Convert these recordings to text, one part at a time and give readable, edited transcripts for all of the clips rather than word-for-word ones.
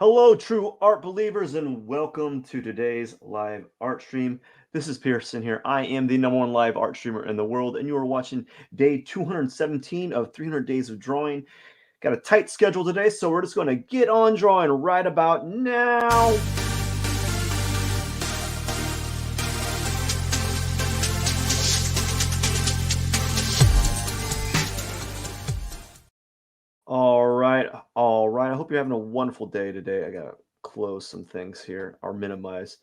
Hello, true art believers, and welcome to today's live art stream. This is Pierson here. I am the number one live art streamer in the world, and you are watching day 217 of 300 Days of Drawing. Got a tight schedule today, so we're just going to get on drawing right about now. All right, all right. I hope you're having a wonderful day today. I gotta close some things here or minimize.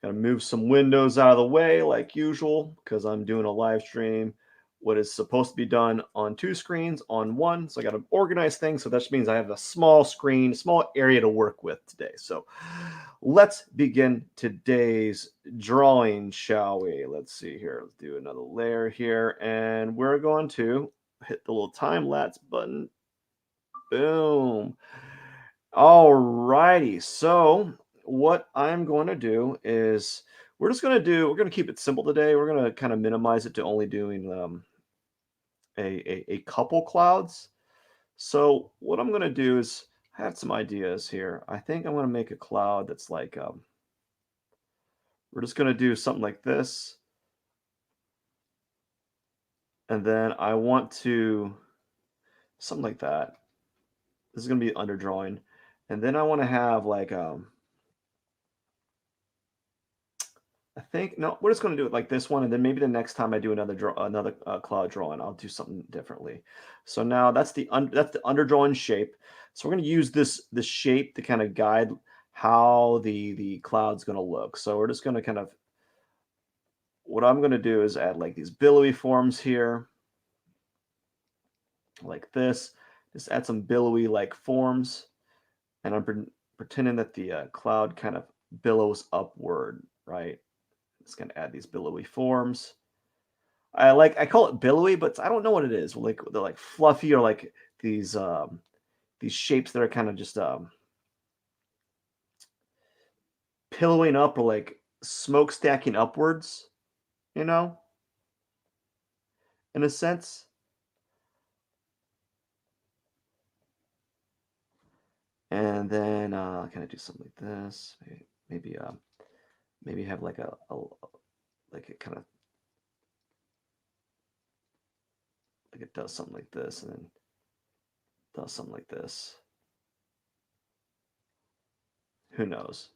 Gotta move some windows out of the way like usual because I'm doing a live stream. What is supposed to be done on two screens on one. So I gotta organize things. So that just means I have a small screen, small area to work with today. So let's begin today's drawing, shall we? Let's see here. Let's do another layer here. And we're going to hit the little time lapse button. Boom. All righty. So what I'm going to do is we're going to keep it simple today. We're going to kind of minimize it to only doing a couple clouds. So what I'm going to do is I have some ideas here. I think I'm going to make a cloud that's like we're just going to do something like this. And then I want to something like that. This is going to be underdrawing. And then I want to have like I think no, we're just going to do it like this one, and then maybe the next time I do another cloud drawing, I'll do something differently. So now that's the underdrawing shape. So we're going to use this shape to kind of guide how the cloud's going to look. So we're just going to kind of what I'm going to do is add like these billowy forms here, like this. Just add some billowy like forms, and I'm pretending that the cloud kind of billows upward, right? Just gonna add these billowy forms. I call it billowy, but I don't know what it is. Like they're like fluffy or like these shapes that are kind of just pillowing up or like smoke stacking upwards, you know, in a sense. And then can I do something like this? Maybe have like a like it kind of like it does something like this and then does something like this. Who knows?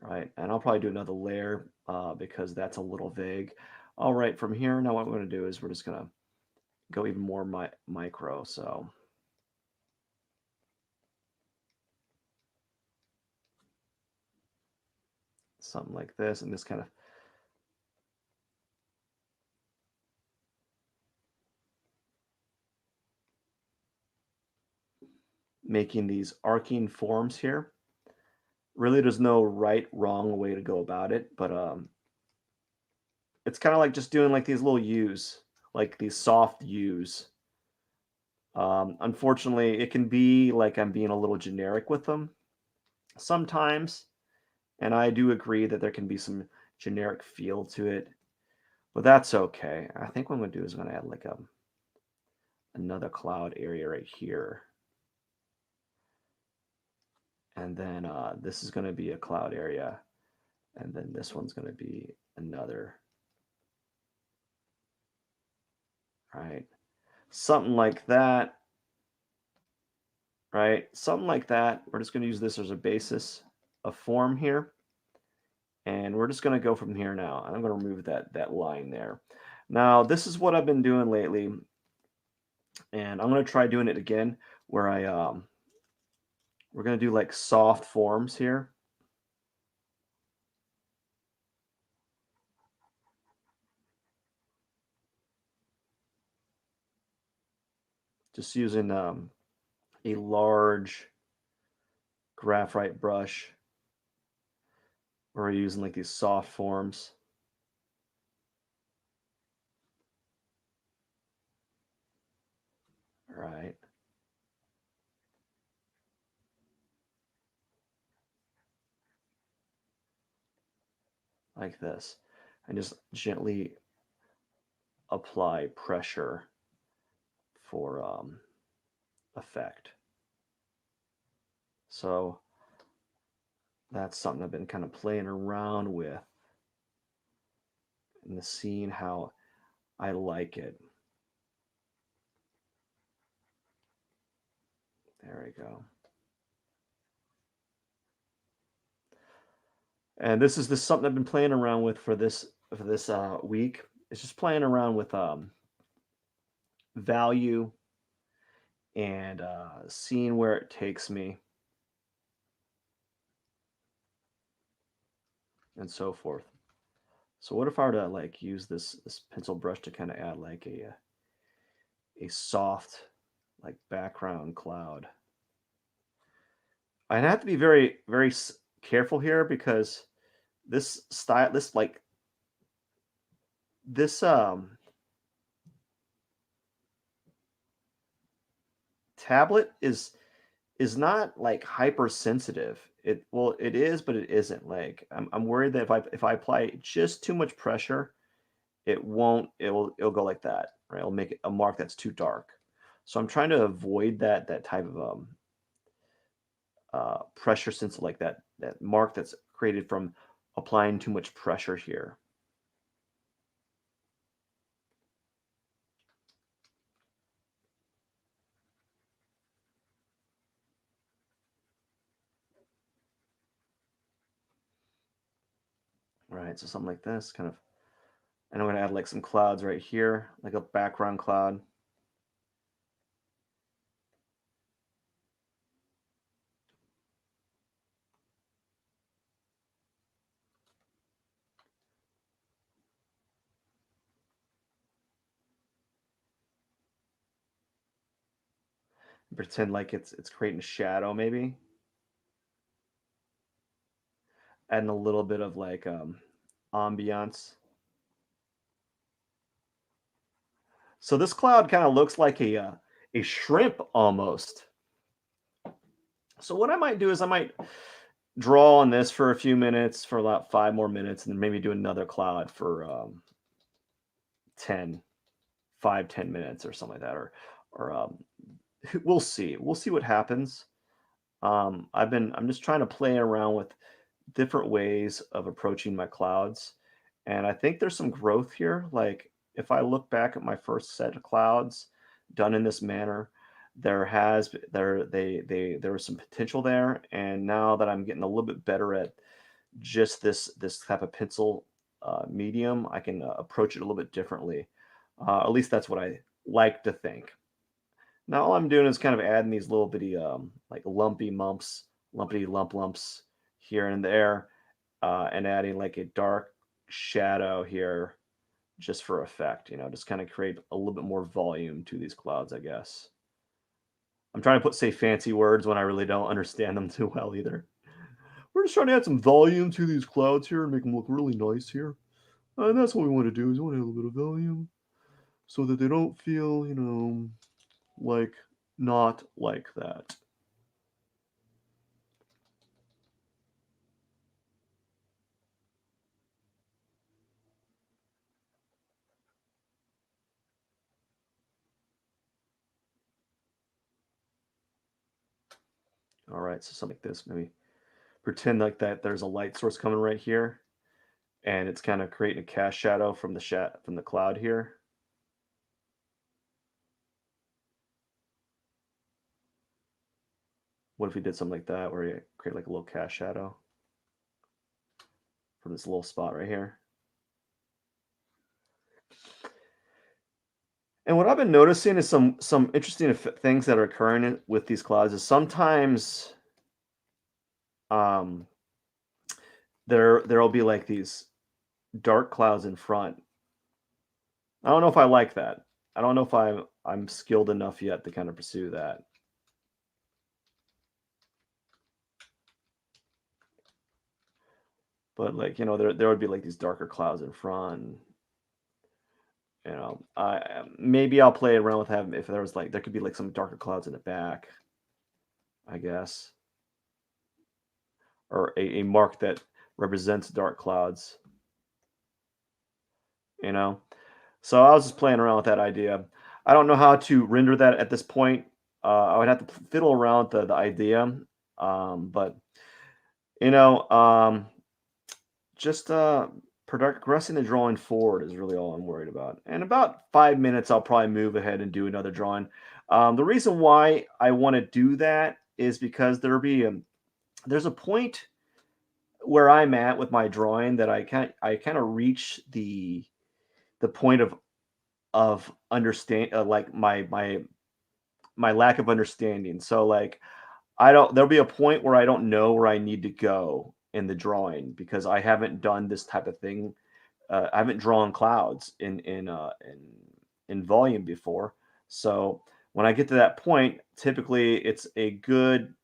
Right, and I'll probably do another layer because that's a little vague. All right, from here, now what we're going to do is we're just going to go even more micro. So something like this, and this kind of making these arcing forms here. Really, there's no right, wrong way to go about it, but it's kind of like just doing like these little U's, like these soft U's. Unfortunately, it can be like I'm being a little generic with them sometimes, and I do agree that there can be some generic feel to it, but that's okay. I think what I'm going to do is I'm going to add like another cloud area right here. And then this is going to be a cloud area. And then this one's going to be another. Right. Something like that. Right. Something like that. We're just going to use this as a basis of form here. And we're just going to go from here now. I'm going to remove that line there. Now, this is what I've been doing lately. And I'm going to try doing it again where we're going to do like soft forms here. Just using a large graphite brush. We're using like these soft forms. Right. Like this. And just gently apply pressure for effect. So that's something I've been kind of playing around with and seeing how I like it. There we go. And this something I've been playing around with for this week. It's just playing around with value and seeing where it takes me and so forth. So what if I were to like use this pencil brush to kind of add like a soft like background cloud? I'd have to be very careful here because this style this like this tablet is not like hypersensitive. It is, but it isn't. Like I'm worried that if I apply just too much pressure, it won't it'll go like that, right? It'll make it a mark that's too dark. So I'm trying to avoid that type of pressure sensitive like that mark that's created from applying too much pressure here. Right. So something like this kind of, and I'm gonna add like some clouds right here, like a background cloud. Pretend like it's creating a shadow maybe, adding a little bit of like ambiance. So this cloud kind of looks like a shrimp almost. So what I might do is I might draw on this for a few minutes, for about 5 more minutes, and then maybe do another cloud for 10, 5, 10 minutes or something like that. Or we'll see what happens. I'm just trying to play around with different ways of approaching my clouds. And I think there's some growth here. Like if I look back at my first set of clouds done in this manner, there has there was some potential there. And now that I'm getting a little bit better at just this type of pencil medium, I can approach it a little bit differently. At least that's what I like to think. Now all I'm doing is kind of adding these little bitty like lumpity lumps here and there, and adding like a dark shadow here just for effect, just kind of create a little bit more volume to these clouds, I guess. I'm trying to say fancy words when I really don't understand them too well either. We're just trying to add some volume to these clouds here and make them look really nice here. And that's what we want to do is we want to add a little bit of volume so that they don't feel, like not like that. All right, so something like this, maybe pretend like that there's a light source coming right here, and it's kind of creating a cast shadow from the cloud here. What if we did something like that, where you create like a little cast shadow from this little spot right here? And what I've been noticing is some interesting things that are occurring with these clouds is sometimes um, there'll be like these dark clouds in front. I don't know if I like that. I don't know if I'm skilled enough yet to kind of pursue that. But like there would be like these darker clouds in front. I maybe I'll play around with having if there was like there could be like some darker clouds in the back, I guess, or a mark that represents dark clouds. You know, so I was just playing around with that idea. I don't know how to render that at this point. I would have to fiddle around with the idea. But you know, just progressing the drawing forward is really all I'm worried about. And about 5 minutes, I'll probably move ahead and do another drawing. The reason why I want to do that is because there's a point where I'm at with my drawing that I kind of reach the point of understand like my lack of understanding. So like I don't there'll be a point where I don't know where I need to go in the drawing because I haven't done this type of thing. I haven't drawn clouds in volume before. So when I get to that point, typically it's a good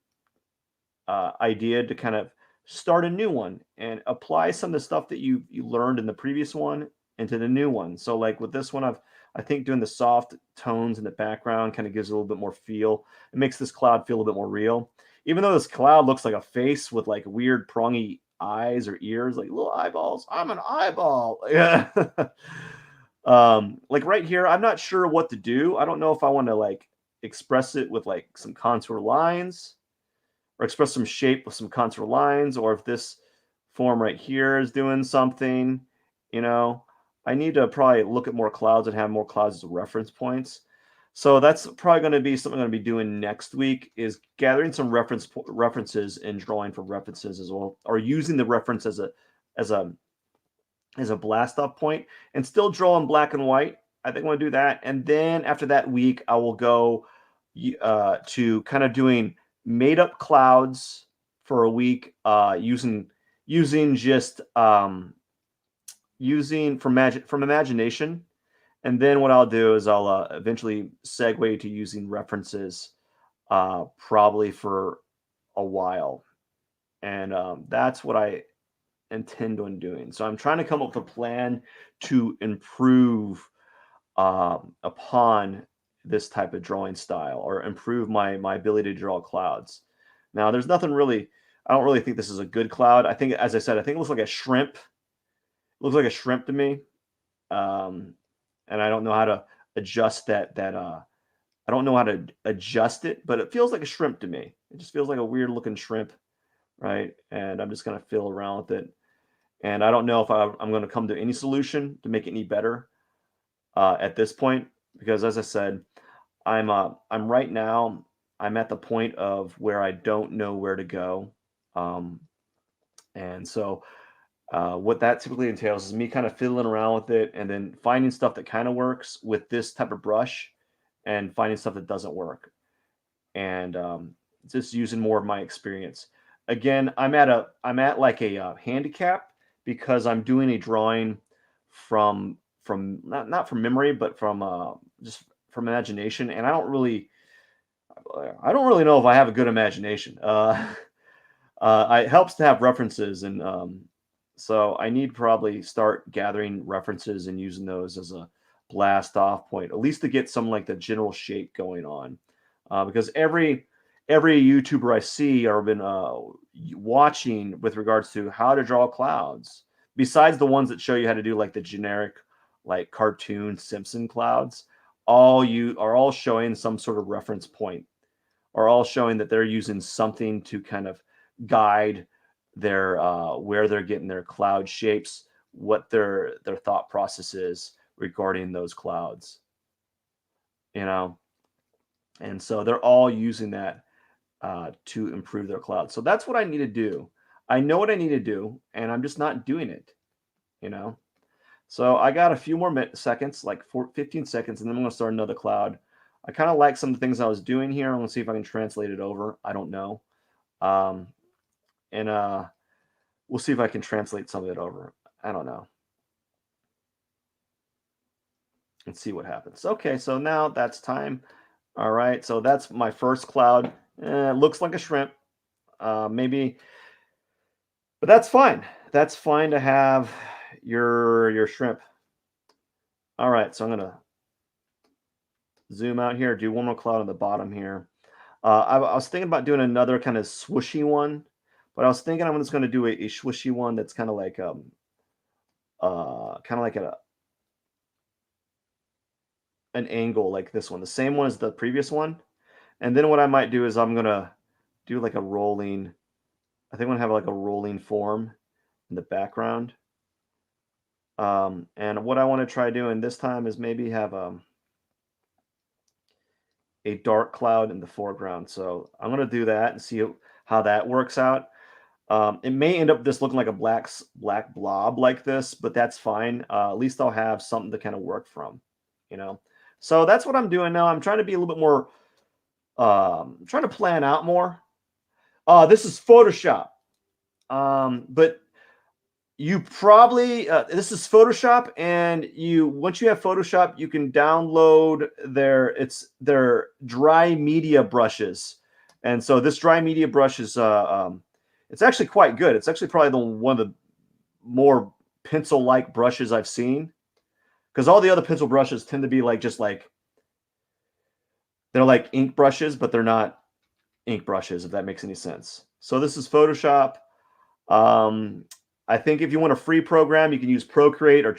idea to kind of start a new one and apply some of the stuff that you learned in the previous one into the new one. So like with this one, I think doing the soft tones in the background kind of gives it a little bit more feel. It makes this cloud feel a little bit more real. Even though this cloud looks like a face with like weird prongy eyes or ears, like little eyeballs. I'm an eyeball. Yeah. Like right here, I'm not sure what to do. I don't know if I want to like express it with like some contour lines or express some shape with some contour lines, or if this form right here is doing something, you know, I need to probably look at more clouds and have more clouds as reference points. So that's probably going to be something I'm going to be doing next week is gathering some references and drawing for references as well, or using the reference as a as a blast off point and still draw in black and white. I think I want to do that. And then after that week, I will go to kind of doing made up clouds for a week using just using from imagination. And then what I'll do is I'll eventually segue to using references probably for a while. And that's what I intend on doing. So I'm trying to come up with a plan to improve upon this type of drawing style or improve my ability to draw clouds. Now, there's nothing really. I don't really think this is a good cloud. I think, as I said, I think it looks like a shrimp. It looks like a shrimp to me, um, and I don't know how to adjust that. I don't know how to adjust it, but it feels like a shrimp to me. It just feels like a weird looking shrimp, right? And I'm just gonna fill around with it. And I don't know if I'm going to come to any solution to make it any better at this point, because as I said, I'm right now. I'm at the point of where I don't know where to go, um, and so what that typically entails is me kind of fiddling around with it, and then finding stuff that kind of works with this type of brush, and finding stuff that doesn't work, and just using more of my experience. Again, I'm at like a handicap because I'm doing a drawing from not from memory, but from just from imagination, and I don't really know if I have a good imagination. It helps to have references, and so I need to probably start gathering references and using those as a blast off point, at least to get some like the general shape going on. Because every YouTuber I see or been watching with regards to how to draw clouds, besides the ones that show you how to do like the generic like cartoon Simpson clouds, all showing some sort of reference point, are all showing that they're using something to kind of guide their where they're getting their cloud shapes, what their thought process is regarding those clouds, you know. And so they're all using that to improve their cloud. So that's what I need to do. I know what I need to do, and I'm just not doing it, you know. So I got a few more seconds, like 15 seconds, and then I'm going to start another cloud. I kind of like some of the things I was doing here. I'm going to see if I can translate it over. I don't know. Um, and we'll see if I can translate some of it over. I don't know. Let's see what happens. Okay, so now that's time. All right, so that's my first cloud. It looks like a shrimp. Maybe, but that's fine. That's fine to have your shrimp. All right, so I'm gonna zoom out here. Do one more cloud on the bottom here. I was thinking about doing another kind of swooshy one, but I was thinking I'm just going to do a swooshy one that's kind of like an angle like this one, the same one as the previous one. And then what I might do is I'm gonna do like a rolling. I think I'm gonna have like a rolling form in the background. And what I want to try doing this time is maybe have a dark cloud in the foreground. So I'm gonna do that and see how that works out. It may end up just looking like a black blob like this, but that's fine. At least I'll have something to kind of work from, you know. So that's what I'm doing now. I'm trying to be a little bit more, trying to plan out more. This is Photoshop, but you probably this is Photoshop, and you once you have Photoshop, you can download their dry media brushes, and so this dry media brush is it's actually quite good. It's actually probably one of the more pencil-like brushes I've seen, because all the other pencil brushes tend to be like just like they're like ink brushes, but they're not ink brushes, if that makes any sense. So this is Photoshop. Um, I think if you want a free program, you can use Procreate or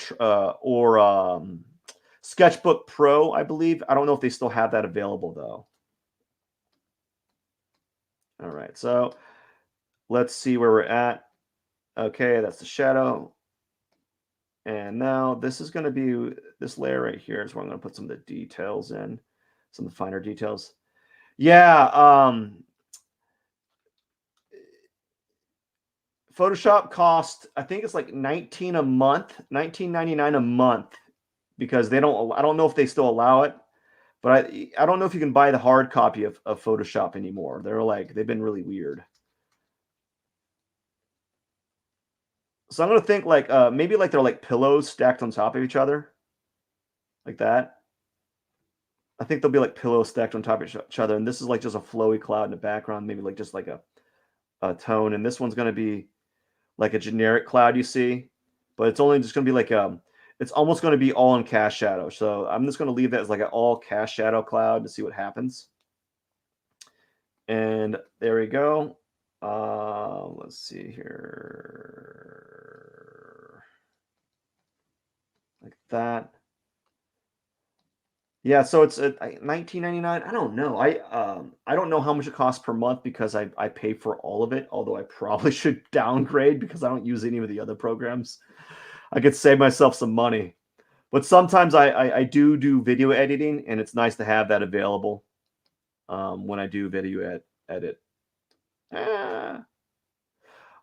Sketchbook Pro, I believe. I don't know if they still have that available though. All right, so let's see where we're at. Okay, that's the shadow. And now this is going to be this layer right here is where I'm going to put some of the details in, some of the finer details. Yeah, Photoshop cost, I think it's like 19 a month, 19.99 a month, because I don't know if they still allow it, but I don't know if you can buy the hard copy of Photoshop anymore. They've been really weird. So I'm gonna think like maybe like they're like pillows stacked on top of each other, like that. I think they'll be like pillows stacked on top of each other, and this is like just a flowy cloud in the background, maybe like just like a tone, and this one's gonna be like a generic cloud you see, but it's only just gonna be like it's almost gonna be all in cast shadow. So I'm just gonna leave that as like an all cast shadow cloud to see what happens. And there we go. Let's see here. Like that. Yeah, so it's at 19.99. I don't know. I don't know how much it costs per month because I pay for all of it, although I probably should downgrade because I don't use any of the other programs. I could save myself some money. But sometimes I do video editing, and it's nice to have that available when I do video edit. Ah.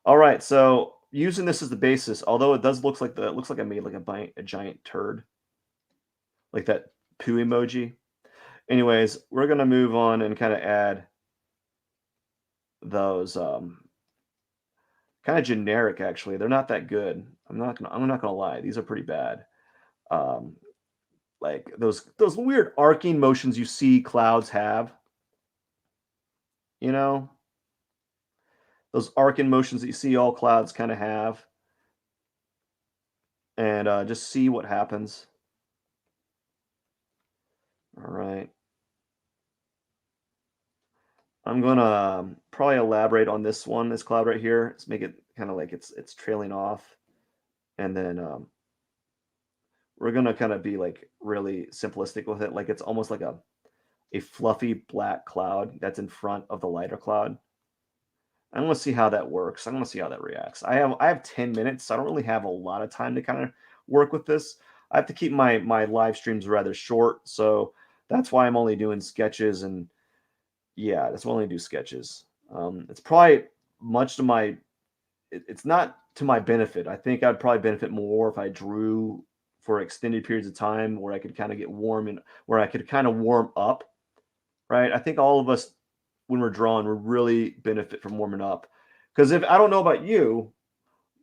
All right, so using this as the basis, although it does looks like I made like a giant turd, like that poo emoji. Anyways, we're gonna move on and kind of add those kind of generic. Actually, they're not that good. I'm not gonna lie. These are pretty bad. Um, like those weird arcing motions you see clouds have. You know, those arcing motions that you see all clouds kind of have, and just see what happens. All right. I'm gonna probably elaborate on this one, this cloud right here. Let's make it kind of like it's trailing off, and then we're gonna kind of be like really simplistic with it, like it's almost like a fluffy black cloud that's in front of the lighter cloud. I want to see how that works. I want to see how that reacts. I have 10 minutes, so I don't really have a lot of time to kind of work with this. I have to keep my live streams rather short, so that's why I'm only doing sketches and yeah, that's why I only do sketches. It's probably much to my it's not to my benefit. I think I'd probably benefit more if I drew for extended periods of time where I could kind of get warm and where I could kind of warm up, right? I think all of us when we're drawing, we really benefit from warming up. Because if I don't know about you,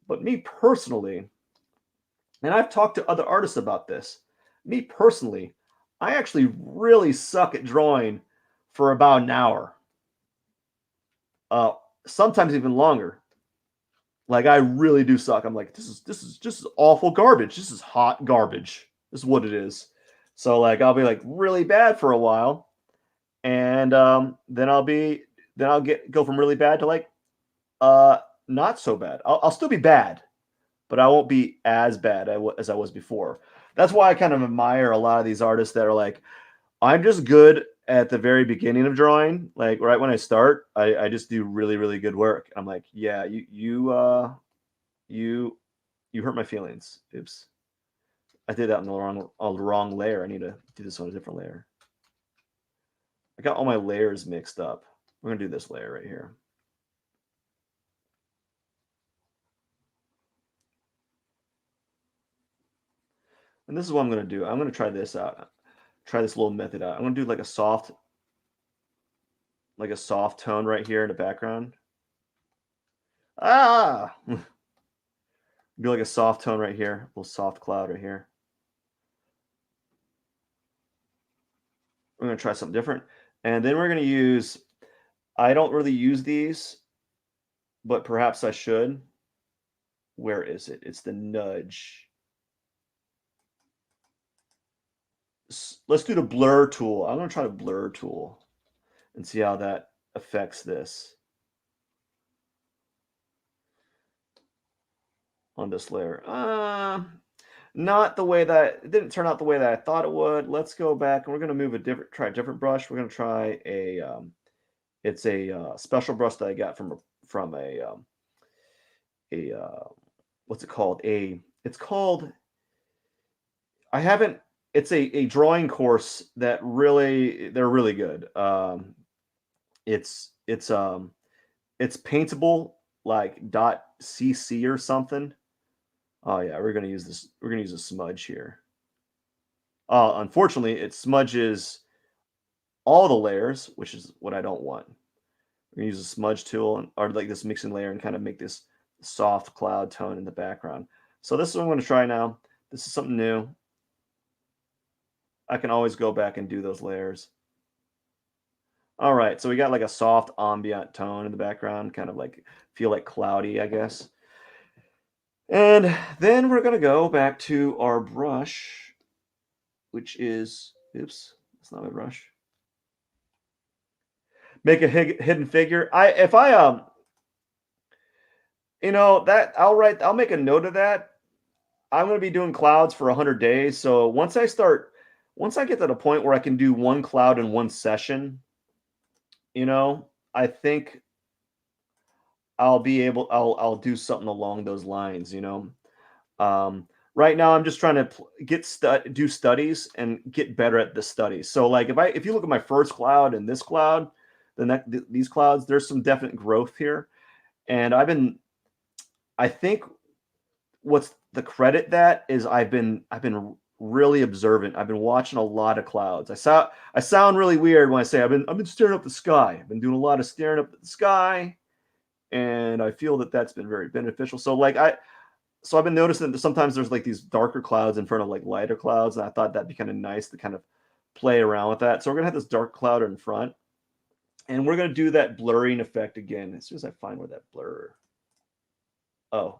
but me personally, and I've talked to other artists about this, me personally, I actually really suck at drawing for about an hour, uh, sometimes even longer. Like I really do suck. I'm like, this is awful garbage. This is hot garbage. This is what it is. So like I'll be like really bad for a while, and then I'll go from really bad to like not so bad. I'll still be bad, but I won't be as bad as I was before. That's why I kind of admire a lot of these artists that are like, I'm just good at the very beginning of drawing, like right when I start, I just do really, really good work. I'm like, yeah, you you hurt my feelings. Oops. I did that on the wrong layer. I need to do this on a different layer. I got all my layers mixed up. We're gonna do this layer right here. And this is what I'm gonna do. I'm gonna try this out. Try this little method out. I'm gonna do like a soft tone right here in the background. Ah, do like a soft tone right here, a little soft cloud right here. We're gonna try something different, and then we're gonna use. I don't really use these, but perhaps I should. Where is it? It's the nudge. Let's do the blur tool. I'm gonna try the blur tool and see how that affects this on this layer. Not the way that it didn't turn out the way that I thought it would. Let's go back and we're gonna move try a different brush. We're gonna try a it's a special brush that I got from a what's it called? It's called I haven't it's a drawing course that they're really good. It's it's um it's paintable like .cc or something. Oh yeah, we're gonna use this. We're gonna use a smudge here. Unfortunately, it smudges all the layers, which is what I don't want. We're gonna use a smudge tool or like this mixing layer and kind of make this soft cloud tone in the background. So this is what I'm gonna try now. This is something new. I can always go back and do those layers. All right, so we got like a soft ambient tone in the background, kind of like feel like cloudy, I guess. And then we're gonna go back to our brush, which is, oops, that's not my brush. Make a hidden figure. If I that I'll make a note of that. I'm gonna be doing clouds for 100 days. So once I get to the point where I can do one cloud in one session, I think I'll do something along those lines. Right now I'm just trying to do studies and get better at the studies. So like if you look at my first cloud and this cloud, these clouds, there's some definite growth here. And I think what's the credit that is I've been really observant. I've been watching a lot of clouds. I sound really weird when I say I've been staring up the sky. I've been doing a lot of staring up at the sky, and I feel that that's been very beneficial. So I've been noticing that sometimes there's like these darker clouds in front of like lighter clouds, and I thought that'd be kind of nice to kind of play around with that. So we're gonna have this dark cloud in front, and we're gonna do that blurring effect again as soon as I find where that blur. Oh,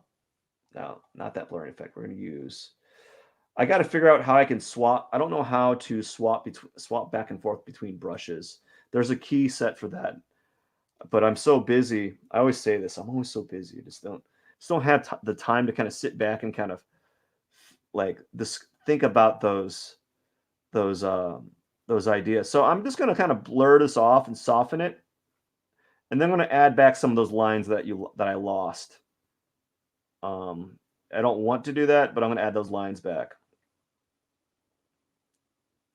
no, not that blurring effect. We're gonna use. I got to figure out how I can swap. I don't know how to swap back and forth between brushes. There's a key set for that, but I'm so busy. I always say this. I'm always so busy. I just don't have the time to kind of sit back and kind of like this think about those ideas. So I'm just going to kind of blur this off and soften it, and then I'm going to add back some of those lines that I lost. I don't want to do that, but I'm going to add those lines back.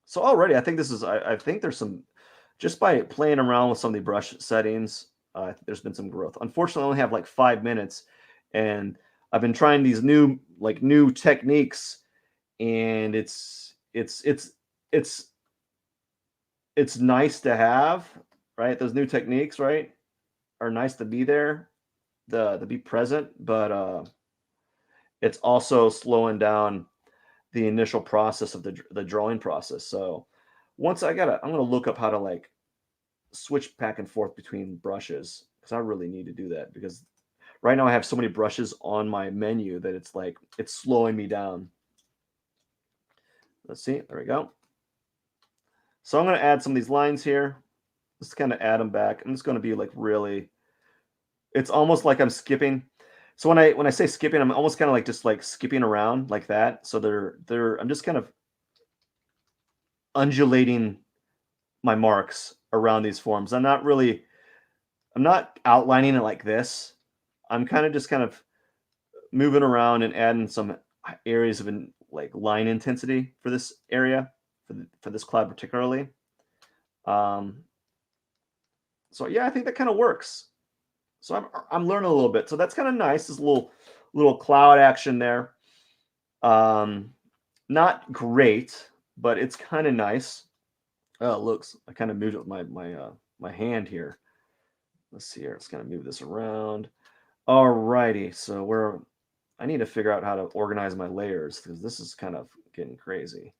So already, I think I think there's some, just by playing around with some of the brush settings, there's been some growth. Unfortunately, I only have like 5 minutes, and I've been trying these new techniques, and it's nice to have, right? Those new techniques, right, are nice to be there, to be present, but it's also slowing down the initial process of the drawing process. So I'm gonna look up how to like switch back and forth between brushes, because I really need to do that, because right now I have so many brushes on my menu that it's slowing me down. Let's see, there we go. So I'm gonna add some of these lines here. Just kind of add them back. I'm just gonna be like really, it's almost like I'm skipping. So when I say skipping, I'm almost kind of like just like skipping around like that. So I'm just kind of undulating my marks around these forms. I'm not outlining it like this. I'm kind of moving around and adding some areas of like line intensity for this area for this cloud particularly. Um, so yeah, I think that kind of works. So I'm learning a little bit. So that's kind of nice. This little cloud action there. Um, Not great, but it's kind of nice. Oh, it looks. I kind of moved it with my hand here. Let's see here. Let's kind of move this around. All righty. So I need to figure out how to organize my layers because this is kind of getting crazy.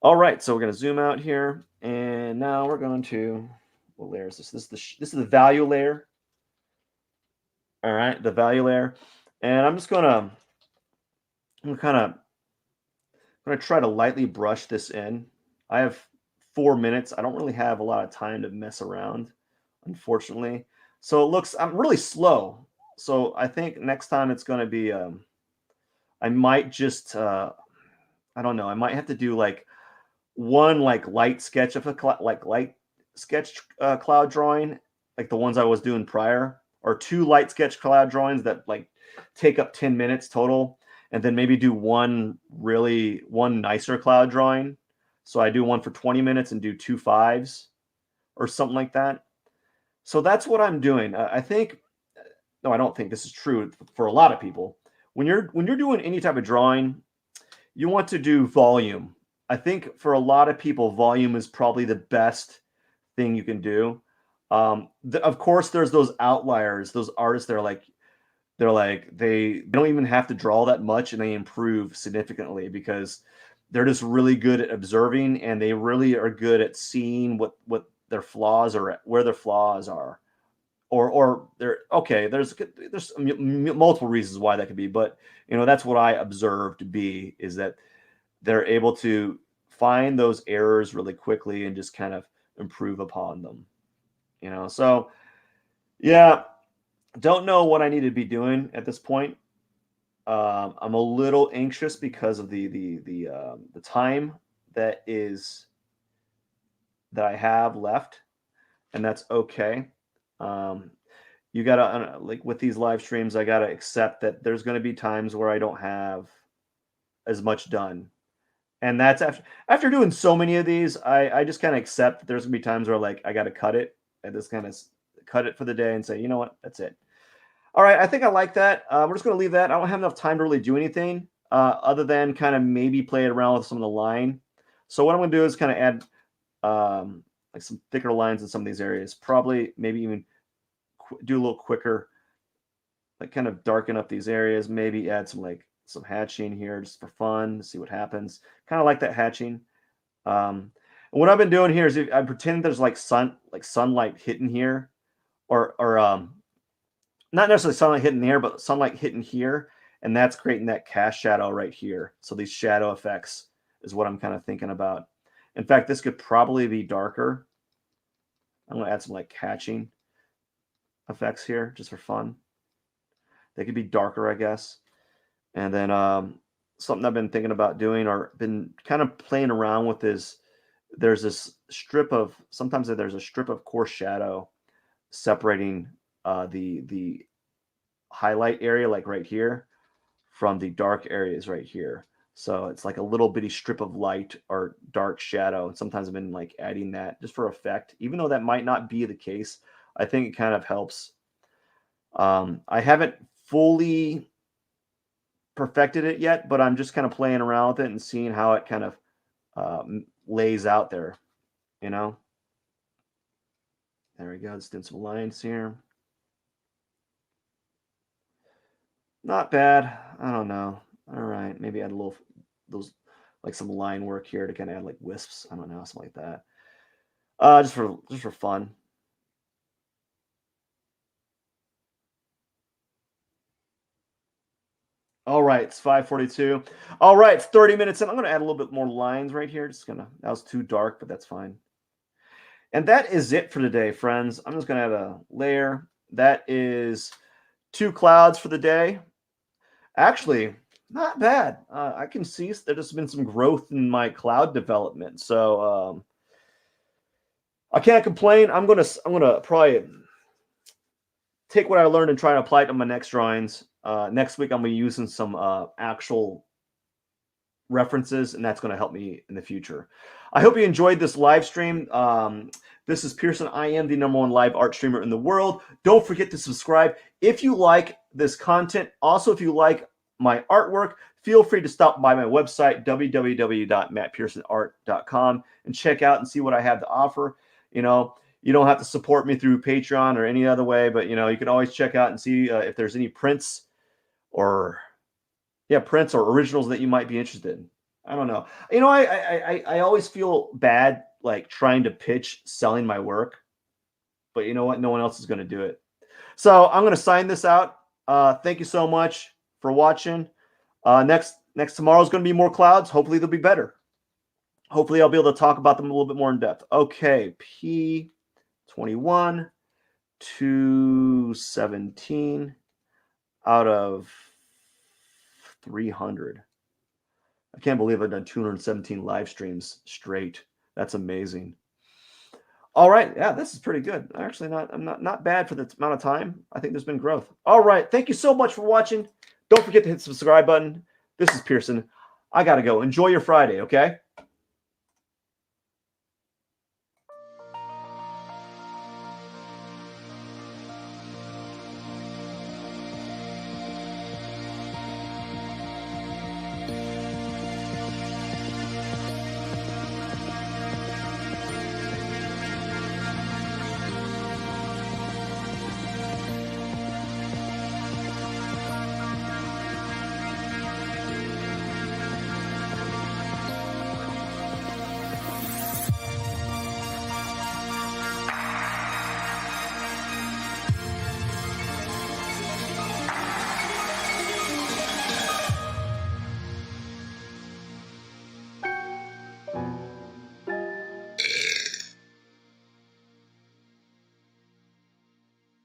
All right. So we're going to zoom out here, and now we're going to what layer is this? This is the value layer. All right, the value layer, and I'm kind of going to try to lightly brush this in. I have 4 minutes. I don't really have a lot of time to mess around, unfortunately. So I'm really slow. So I think next time it's going to be, I might just, I don't know. I might have to do like one like light sketch of like light sketch cloud drawing, like the ones I was doing prior, or two light sketch cloud drawings that like take up 10 minutes total, and then maybe do one nicer cloud drawing. So I do one for 20 minutes and do two fives or something like that. So that's what I'm doing. I think no, I don't think this is true for a lot of people. When you're doing any type of drawing, you want to do volume. I think for a lot of people, volume is probably the best thing you can do. Of course, there's those outliers, those artists. They don't even have to draw that much, and they improve significantly because they're just really good at observing, and they really are good at seeing what their flaws are, where their flaws are, or they're okay. There's multiple reasons why that could be, but that's what I observed to be is that they're able to find those errors really quickly and just kind of improve upon them. So yeah, don't know what I need to be doing at this point. I'm a little anxious because of the time that is that I have left, and that's okay. Um, you gotta like with these live streams, I gotta accept that there's going to be times where I don't have as much done, and that's after doing so many of these, I just kind of accept that there's gonna be times where like I got to cut it and just kind of cut it for the day and say, you know what, that's it. All right, I think I like that. We're just going to leave that. I don't have enough time to really do anything other than kind of maybe play it around with some of the line. So what I'm going to do is kind of add like some thicker lines in some of these areas. Probably maybe even do a little quicker, like kind of darken up these areas. Maybe add some hatching here just for fun. See what happens. Kind of like that hatching. And what I've been doing here is I pretend there's like sunlight hitting here, or not necessarily sunlight hitting the air, but sunlight hitting here, and that's creating that cast shadow right here. So these shadow effects is what I'm kind of thinking about. In fact, this could probably be darker. I'm going to add some like catching effects here just for fun. They could be darker, I guess. And then something I've been thinking about doing or been kind of playing around with is sometimes there's a strip of coarse shadow separating the highlight area, like right here, from the dark areas right here. So it's like a little bitty strip of light or dark shadow. And sometimes I've been like adding that just for effect, even though that might not be the case. I think it kind of helps. I haven't fully perfected it yet, but I'm just kind of playing around with it and seeing how it kind of lays out there, you know? There we go. Just doing some lines here. Not bad. I don't know. All right. Maybe add a little, those, like some line work here to kind of add like wisps. I don't know, something like that. Just for fun. All right, it's 5:42. All right, it's 30 minutes in. I'm gonna add a little bit more lines right here. That was too dark, but that's fine. And that is it for today, friends. I'm just gonna add a layer. That is 2 clouds for the day. Actually, not bad. I can see there's been some growth in my cloud development. So I can't complain. I'm gonna probably take what I learned and try to apply it to my next drawings. Next week I'm gonna be using some actual references, and that's going to help me in the future. I hope you enjoyed this live stream. This is Pierson. I am the #1 live art streamer in the world. Don't forget to subscribe if you like this content. Also, if you like my artwork, feel free to stop by my website, www.mattpearsonart.com, and check out and see what I have to offer. You know, you don't have to support me through Patreon or any other way, but you can always check out and see if there's any prints or prints or originals that you might be interested in. I don't know. I always feel bad like trying to pitch selling my work, but you know what? No one else is going to do it. So I'm going to sign this out. Thank you so much for watching. Next tomorrow is going to be more clouds. Hopefully they'll be better. Hopefully I'll be able to talk about them a little bit more in depth. Okay, P21 217 out of 300. I can't believe I've done 217 live streams straight. That's amazing. All right. Yeah, this is pretty good. Actually, not bad for the amount of time. I think there's been growth. All right. Thank you so much for watching. Don't forget to hit the subscribe button. This is Pierson. I got to go. Enjoy your Friday, okay?